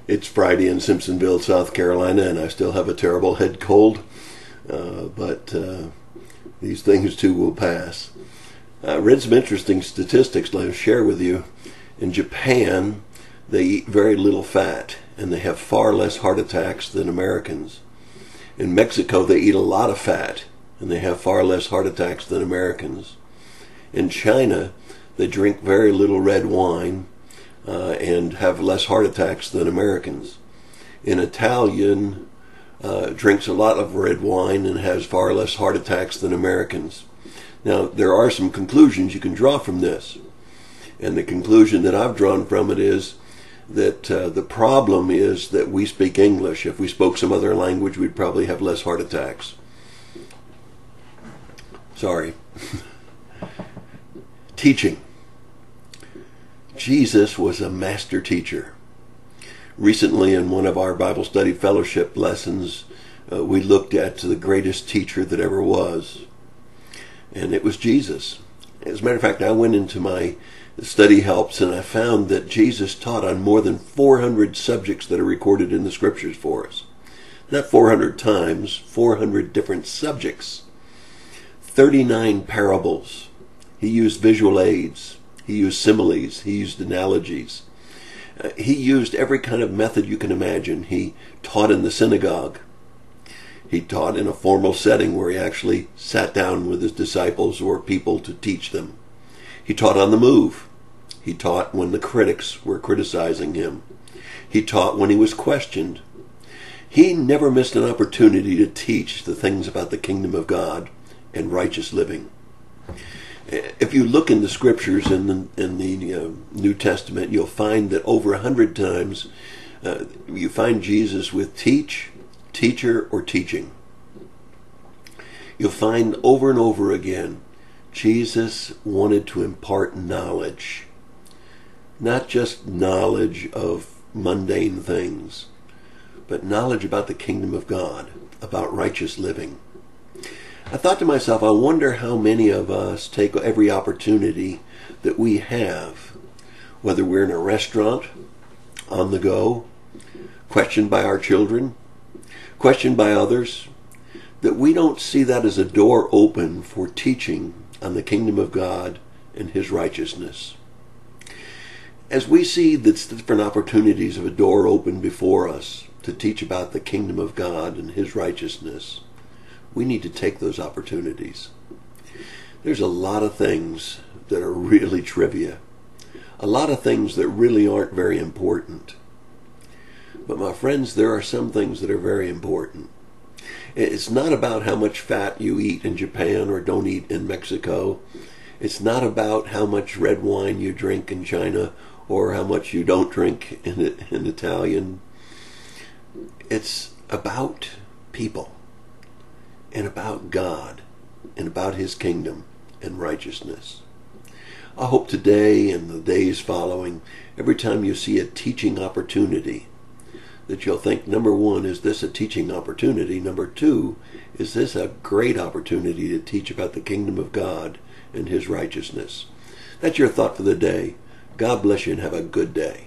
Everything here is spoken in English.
It's Friday in Simpsonville, South Carolina, and I still have a terrible head cold, but these things too will pass. I read some interesting statistics I'll share with you. In Japan, they eat very little fat, and they have far less heart attacks than Americans. In Mexico, they eat a lot of fat, and they have far less heart attacks than Americans. In China, they drink very little red wine, and have less heart attacks than Americans. An Italian drinks a lot of red wine and has far less heart attacks than Americans. Now, there are some conclusions you can draw from this. And the conclusion that I've drawn from it is that the problem is that we speak English. If we spoke some other language, we'd probably have less heart attacks. Sorry. Teaching. Jesus was a master teacher. Recently, in one of our Bible study fellowship lessons, we looked at the greatest teacher that ever was, and it was Jesus. As a matter of fact, I went into my study helps and I found that Jesus taught on more than 400 subjects that are recorded in the scriptures for us. Not 400 times, 400 different subjects. 39 parables. He used visual aids. He used similes. He used analogies. He used every kind of method you can imagine. He taught in the synagogue. He taught in a formal setting where he actually sat down with his disciples or people to teach them. He taught on the move. He taught when the critics were criticizing him. He taught when he was questioned. He never missed an opportunity to teach the things about the kingdom of God and righteous living. If you look in the scriptures in the New Testament, you'll find that over 100 times you find Jesus with teach, teacher, or teaching. You'll find over and over again Jesus wanted to impart knowledge, not just knowledge of mundane things, but knowledge about the kingdom of God, about righteous living. I thought to myself, I wonder how many of us take every opportunity that we have, whether we're in a restaurant, on the go, questioned by our children, questioned by others, that we don't see that as a door open for teaching on the kingdom of God and His righteousness. As we see the different opportunities of a door open before us to teach about the kingdom of God and His righteousness, we need to take those opportunities. There's a lot of things that are really trivia. A lot of things that really aren't very important. But my friends, there are some things that are very important. It's not about how much fat you eat in Japan or don't eat in Mexico. It's not about how much red wine you drink in China or how much you don't drink in Italian. It's about people, and about God, and about His kingdom and righteousness. I hope today and the days following, every time you see a teaching opportunity, that you'll think, number one, is this a teaching opportunity? Number two, is this a great opportunity to teach about the kingdom of God and His righteousness? That's your thought for the day. God bless you and have a good day.